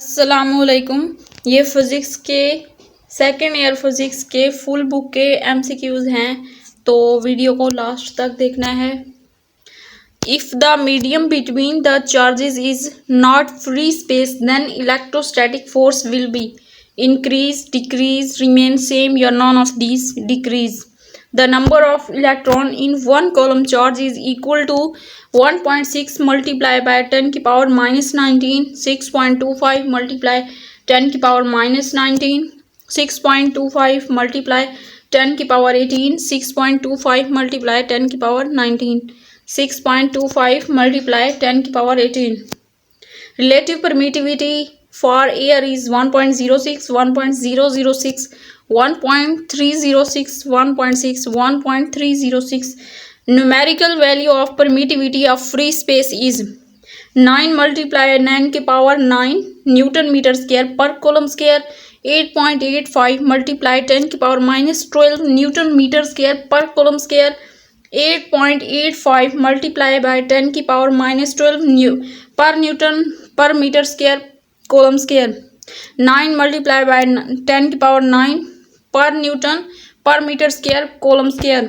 अस्सलामुअलैकुम। ये फिज़िक्स के सेकेंड ईयर फिज़िक्स के फुल बुक के MCQs हैं, तो वीडियो को लास्ट तक देखना है। If the medium between the charges is not free space then electrostatic force will be increase, decrease, remain same या none of these, decrease. The number of electron in one column charge is equal to 1.6 multiplied by 10 की power minus 19, 6.25 multiply 10 की power minus 19, 6.25 multiply 10 की power 18, 6.25 multiply 10 की power 19, 6.25 multiply 10 की power 18. Relative permittivity for air is 1.06, 1.006, 1.306, 1.6, 1.306. Numerical value of permittivity of free space is 9 multiplied 9 के power 9 Newton meter square per coulomb square. 8.85 multiplied 10 की power minus 12 Newton meter square per coulomb square. 8.85 multiplied by 10 की power minus 12 per Newton per meter square coulomb square. 9 multiplied by 10 की power 9 per Newton per meter square coulomb square.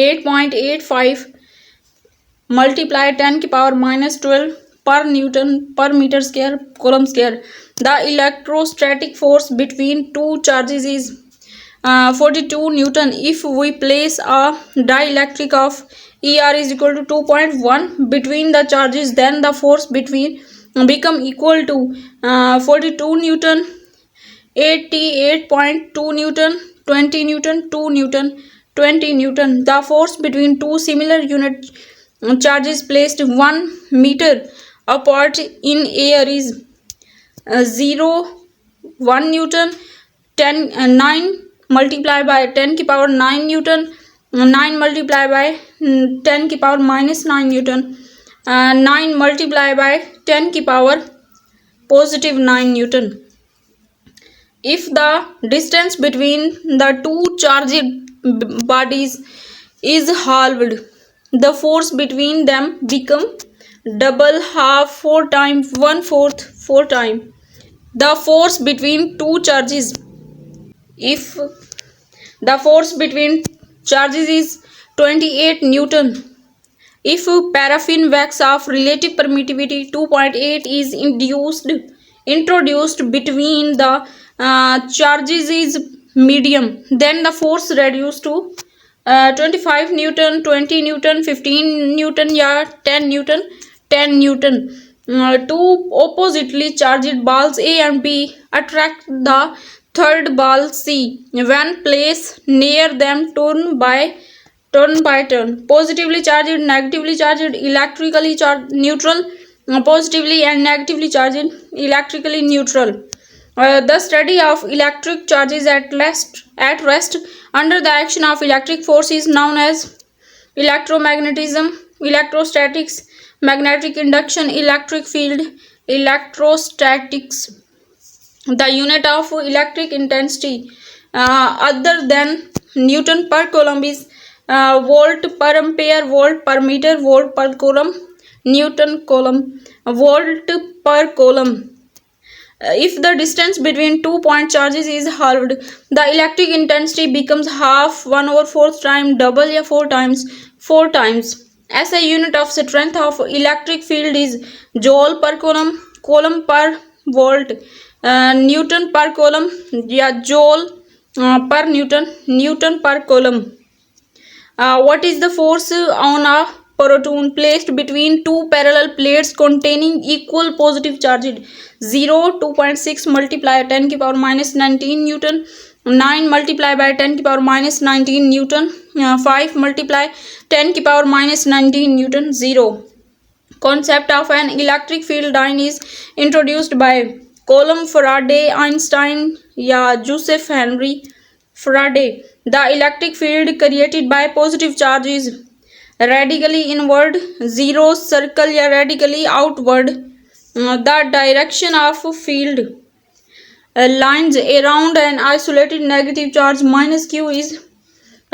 8.85 multiply 10 की power minus 12 per Newton per meter square coulomb square. The electrostatic force between two charges is 42 Newton. If we place a dielectric of ER is equal to 2.1 between the charges, then the force between become equal to 42 Newton, 88.2 Newton, 20 Newton, 2 Newton, 20 Newton. The force between two similar unit charges placed 1 meter apart in air is 1 Newton. 9 multiplied by 10 की power 9 Newton, 9 multiplied by 10 की power minus 9 Newton, 9 multiplied by 10 की power positive 9 Newton. If the distance between the two charged bodies is halved, the force between them become double, half, 4 times, 1/4, 4 times. The force between two charges, if the force between charges is 28 Newton. If paraffin wax of relative permittivity 2.8 is introduced between the charges is medium, then the force reduced to 25 Newton, 20 Newton, 15 Newton या 10 Newton, 10 Newton. Two oppositely charged balls A and B attract the third ball C. When placed near them, turn by turn. Positively charged, negatively charged, electrically charged, neutral. Positively and negatively charged, electrically neutral. The study of electric charges at rest under the action of electric force is known as electromagnetism, electrostatics, magnetic induction, electric field, electrostatics. The unit of electric intensity other than Newton per coulomb is volt per ampere, volt per meter, volt per coulomb, Newton coulomb, volt per coulomb. If the distance between 2 point charges is halved, the electric intensity becomes half, 1/4 times, double या 4 times, 4 times. SI unit of strength of electric field is joule per coulomb, coulomb per volt, Newton per coulomb या joule per Newton, Newton per coulomb. What is the force on a proton placed between two parallel plates containing equal positive charges? 0, 2.6 multiplied 10 की power minus 19 Newton, 9 multiplied by 10 की power minus 19 Newton, 5 multiplied 10 की power minus 19 Newton, 0. Concept of an electric field line is introduced by Coulomb, Faraday, Einstein या Joseph Henry Faraday. The electric field created by positive charge is radically inward, 0 circle या radically outward. The direction of field lines around an isolated negative charge minus q is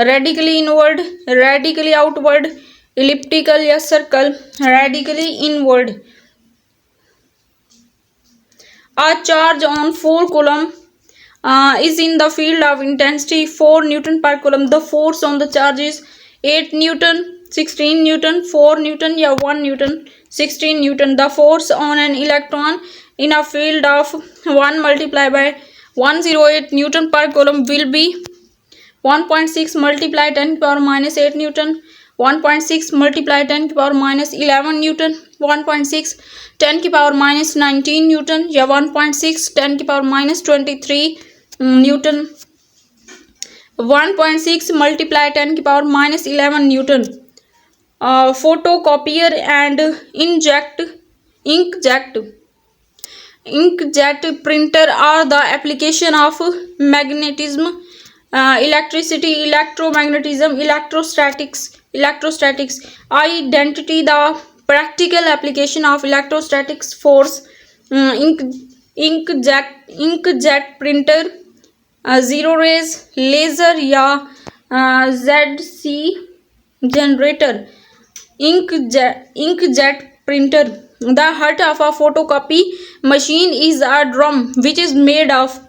radically inward, radically outward, elliptical या circle, radically inward. A charge on 4 coulomb is in the field of intensity 4 Newton per coulomb. The force on the charge is 8 Newton, 16 Newton, 4 Newton या 1 Newton, 16 Newton. The force on an electron in a field of 1 multiplied by 108 Newton per coulomb will be 1.6 multiply 10 to power minus 8 Newton, 1.6 multiply 10 to power minus 11 Newton, 1.6 10 की power minus 19 Newton या 1.6 10 की power minus 23 Newton, 1.6 multiply 10 की power minus 11 Newton. Photocopier and inkjet printer are the application of magnetism, electricity, electromagnetism, electrostatics. Identity the practical application of electrostatics force. inkjet printer, zero rays, laser या ZC generator. Inkjet printer. The heart of a photocopy machine is a drum which is made of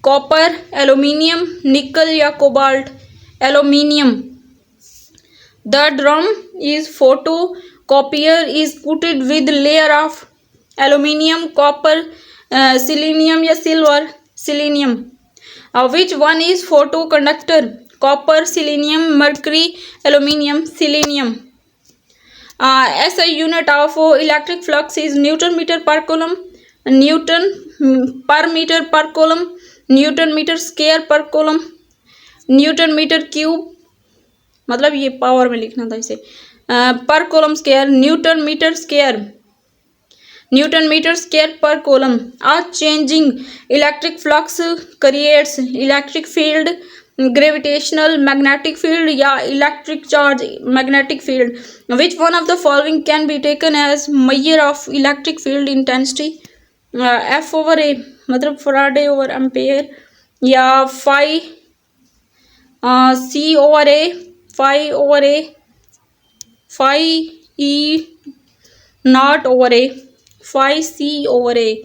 copper, aluminium, nickel या cobalt. Aluminium. The drum is photocopier is coated with layer of aluminium, copper, selenium या silver. Selenium. Which one is photoconductor? Copper, selenium, mercury, aluminium, selenium. SI unit of electric flux is Newton meter per coulomb, Newton per meter per coulomb, Newton meter square per coulomb, Newton meter cube, मतलब ये power में लिखना था इसे, per coulomb square, newton metre square per coulomb. A changing electric flux creates electric field, gravitational magnetic field या electric charge magnetic field. Which one of the following can be taken as measure of electric field intensity? F over A मतलब Faraday over ampere या phi C over A, phi over A, phi E naught over A, phi C over A.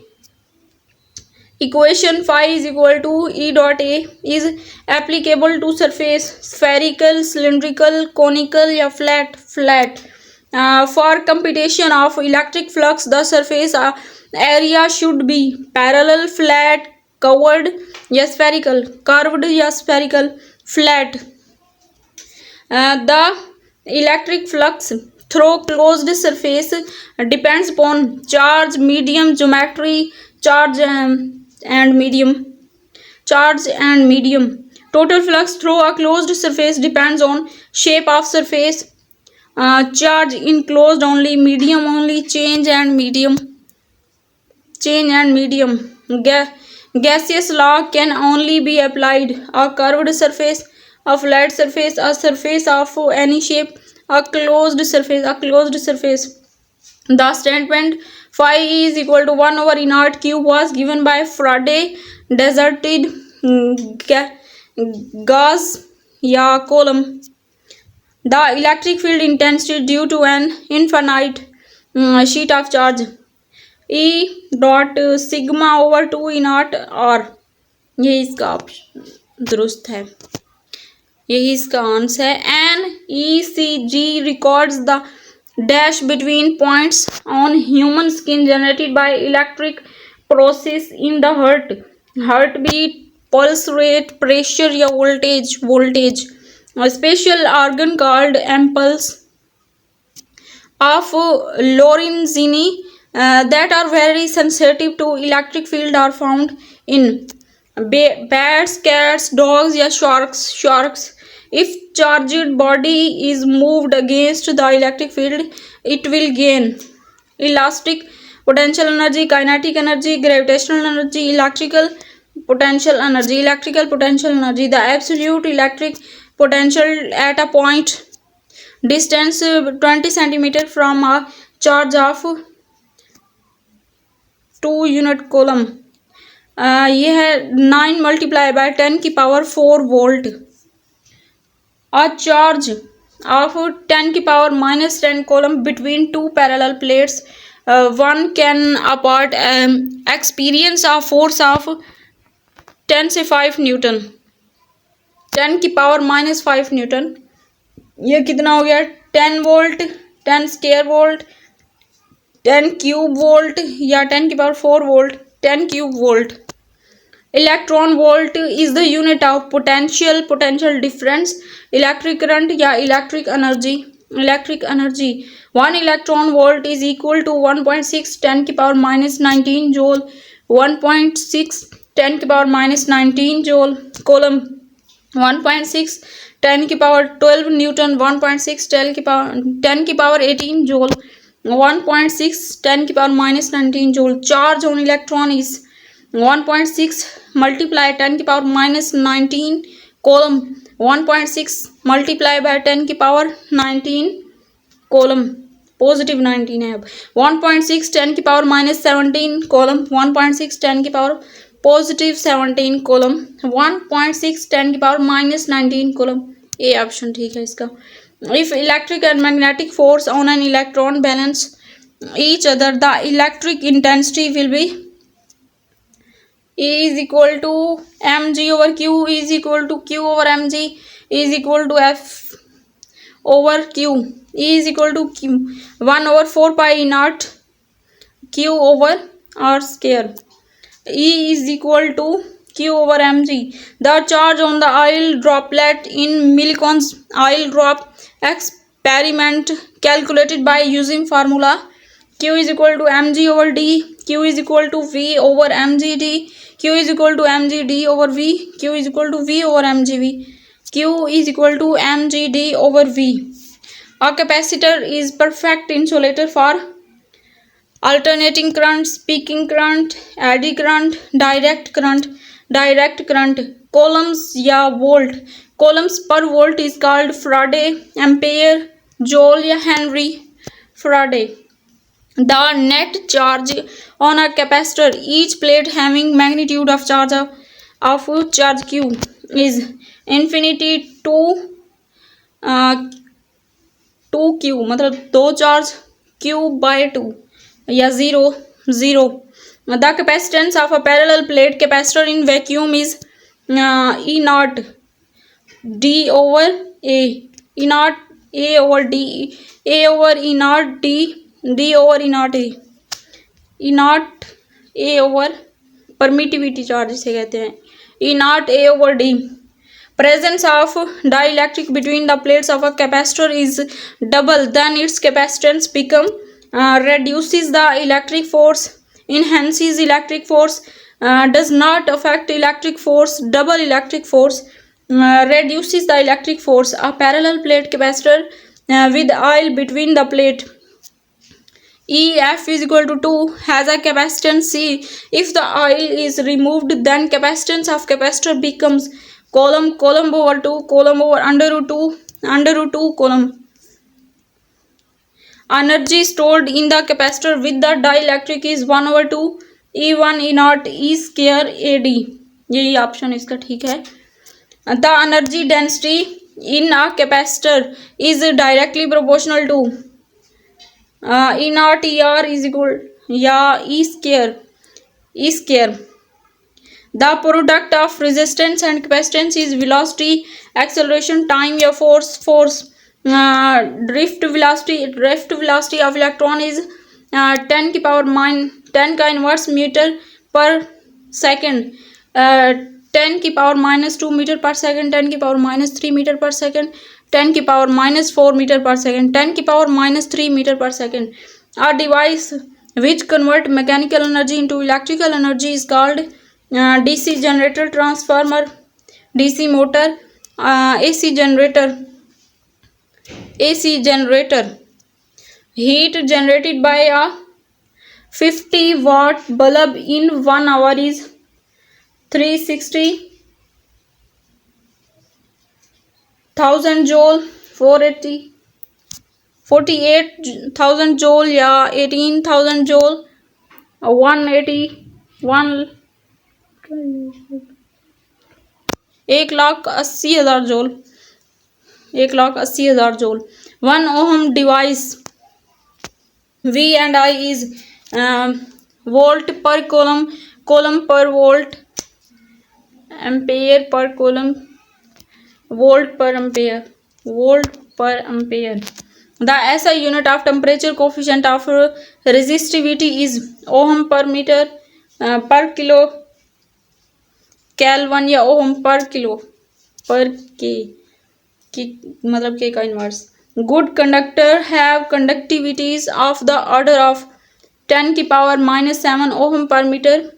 Equation phi is equal to E dot A is applicable to surface spherical, cylindrical, conical या flat. For computation of electric flux, the surface area should be parallel, flat, covered या spherical, curved या spherical, flat. The electric flux through closed surface depends upon charge, medium, geometry, charge and medium. Total flux through a closed surface depends on shape of surface, charge enclosed only, medium only, change and medium. Gaseous law can only be applied a curved surface, a flat surface, a surface of any shape, a closed surface. The statement phi is equal to 1 over E naught cube was given by Faraday deserted gas या column. The electric field intensity due to an infinite sheet of charge E dot sigma over 2 E naught R. ये इसका दुरुस्त है, यही इसका answer है. An ECG records the dash between points on human skin generated by electric process in the heartbeat, pulse rate, pressure या voltage. A special organ called ampoules of Lorenzini that are very sensitive to electric field are found in bats, cats, dogs या sharks. If charged body is moved against the electric field, it will gain elastic potential energy, kinetic energy, gravitational energy, electrical potential energy. The absolute electric potential at a point distance 20 centimeter from a charge of 2 unit coulomb. ये है 9 multiplied by 10 की power 4 volt. A charge of 10 की power minus 10 coulomb between two parallel plates one can apart experience a force of 10 से 5 Newton, 10 की power -5 Newton. ये कितना हो गया? 10 volt, 10 square volt, 10 cube volt या 10 की power 4 volt, 10 cube volt. Electron volt is the unit of potential, potential difference, electric current या electric energy, electric energy. 1 electron volt is equal to 1.6 10 की power -19 joule, 1.6 10 की power -19 joule. Kolam 1.6 10 की power 12 Newton, 1.6 10 की power 18 joule, 1.6 10 की power -19 joule. Charge on electron is 1.6 multiply 10 की power -19 kolam, 1.6 multiply by 10 की power 19 kolam, positive 19 है। अब 1.6 10 की पावर -17 कोलम, 1.6 10 की पावर +17 कोलम, 1.6 10 की पावर -19 कोलम। ए ऑप्शन ठीक है इसका। If electric and magnetic force on an electron balance each other, the electric intensity will be E is equal to mg over q is equal to q over mg is equal to f over q. E is equal to q 1 over 4 pi naught q over r square. E is equal to q over mg. The charge on the oil droplet in Millikan's oil drop experiment calculated by using formula q is equal to mg over d, q is equal to v over mg d, q is equal to mg d over v, q is equal to v over mg v, q is equal to mg d over v. A capacitor is perfect insulator for alternating current, speaking current, eddy current, direct current, direct current। columns या volt, columns per volt is called Faraday, ampere, joule या Henry Faraday। The net charge on a capacitor, each plate having magnitude of charge q is infinity to 2q, मतलब 2 charge q by 2 या 0 0। The capacitance of a parallel plate capacitor in vacuum is E naught d over a, E naught a over d, a over E naught d, d over E naught a, E naught a over permittivity charge से कहते हैं, E naught a over d। Presence of dielectric between the plates of a capacitor is double, then its capacitance become reduces the electric force, enhances electric force, does not affect electric force, double electric force, reduces the electric force। A parallel plate capacitor with oil between the plate EF is equal to 2 has a capacitance C. If the oil is removed, then capacitance of capacitor becomes column over 2 column over under root 2 column। Energy stored in the capacitor with the dielectric is 1 over 2 E1 E naught E square AD। यही option इसका ठीक है। The energy density in a capacitor is directly proportional to E naught ER is equal या E square। The product of resistance and capacitance is velocity, acceleration, time या force। drift velocity of electron is 10 की power -10 का inverse metre पर second, 10 की power -2 metre पर second, 10 की power -3 metre पर second, 10 की पावर -4 मीटर पर सेकेंड, 10 की पावर -3 मीटर पर second. A device which convert mechanical energy into electrical energy is called DC generator, transformer, DC motor, AC generator। Heat generated by a 50-watt bulb in 1 hour is 360,000 joule, 48,000 joule या 18,000 joule, 1,80,000 joule, 1,80,000 joule। 1 ohm device V and I is volt per coulomb, coulomb per volt, ampere per coulomb, volt per ampere, volt per ampere. The SI unit of temperature coefficient of resistivity is ohm per meter per kilo Kelvin या ohm per kilo per k की मतलब k का inverse. Good conductor have conductivities of the order of 10 की power minus 7 ohm per meter.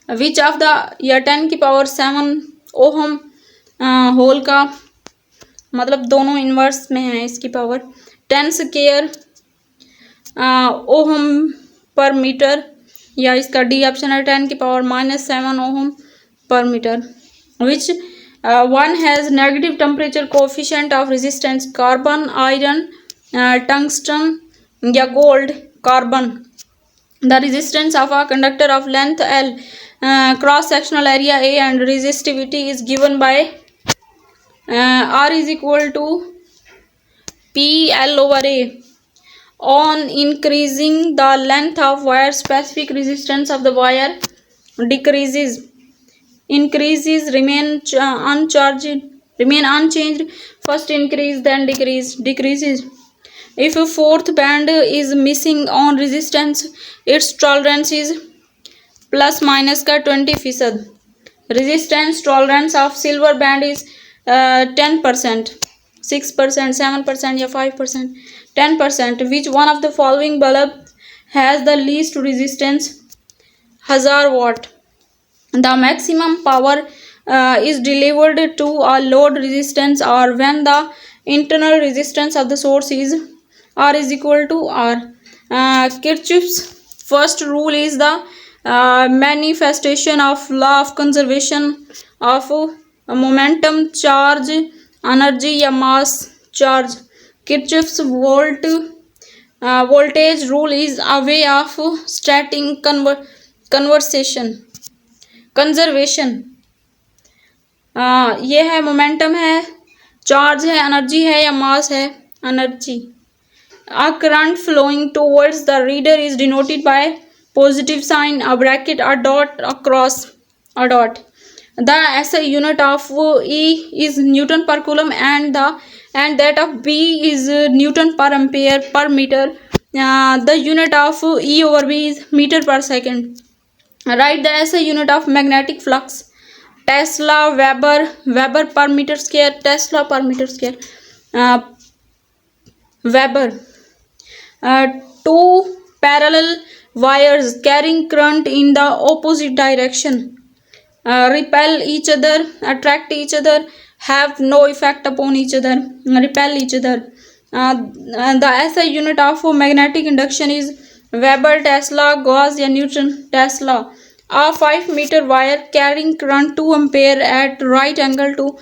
Which of the या 10 की power 7 ohm whole का मतलब दोनों इन्वर्स में है इसकी power 10 square ohm per metre या इसका डी ऑप्शन है 10 की power minus 7 ohm per metre. Which one has negative temperature coefficient of resistance carbon, iron, tungsten या gold. Carbon, the resistance of a conductor of length L, cross sectional area A and resistivity is given by R is equal to P L over A. On increasing the length of wire, specific resistance of the wire decreases. Increases remain unchanged. First increase, then decreases. If a fourth band is missing on resistance, its tolerance is plus minus का 20%. Resistance tolerance of silver band is 10%, 6%, 7% या 5%, 10%. Which one of the following bulb has the least resistance? 1000 watt. The maximum power is delivered to a load resistance or when the internal resistance of the source is R is equal to R. Kirchhoff's first rule is the manifestation of law of conservation of momentum, charge, energy या mass charge. Kirchhoff's voltage rule is a way of stating conservation. ये है momentum है, charge है, energy है या मास है, energy. A current flowing towards the reader is denoted by positive sign, a bracket, a dot, a cross, a dot. The SI unit of E is Newton per coulomb and that of B is Newton per ampere per meter. The unit of E over B is meter per second. Write the SI unit of magnetic flux. Tesla, Weber per meter square, Tesla per meter square. Weber. Two parallel wires carrying current in the opposite direction repel each other, attract each other, have no effect upon each other, repel each other. The SI unit of magnetic induction is Weber, Tesla, Gauss या Newton. Tesla. A 5-meter wire carrying current 2 ampere at right angle to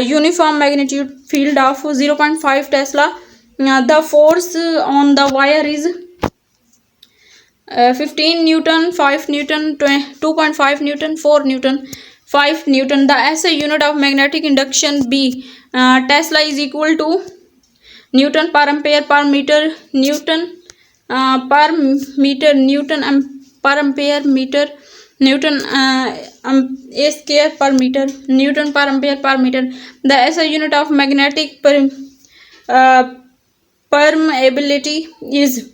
uniform magnitude field of 0.5 Tesla. The force on the wire is 15 Newton, 5 Newton, 2.5 Newton, 4 Newton, 5 Newton. The SI unit of magnetic induction B, Tesla is equal to Newton per ampere per meter, Newton per meter, Newton per ampere meter, Newton A square per meter, Newton per ampere per meter. The SI unit of magnetic permeability is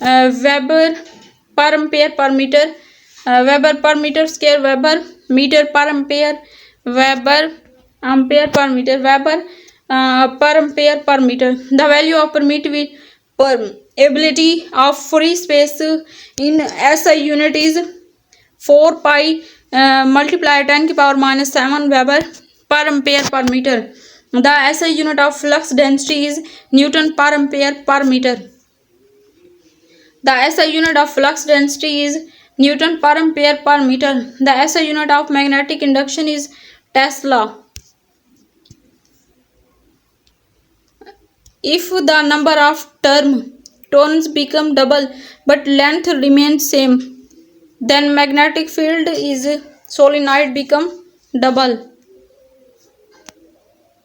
Weber per ampere per meter, Weber per meter square, Weber meter per ampere, Weber ampere per meter, Weber per ampere per meter. The value of permeability of free space in SI unit is 4 pi multiply 10 की power minus 7 Weber per ampere per meter. The SI unit of flux density is Newton per ampere per meter. The SI unit of flux density is Newton per ampere per meter. The SI unit of magnetic induction is Tesla. If the number of turns become double but length remains same, then magnetic field is solenoid become double.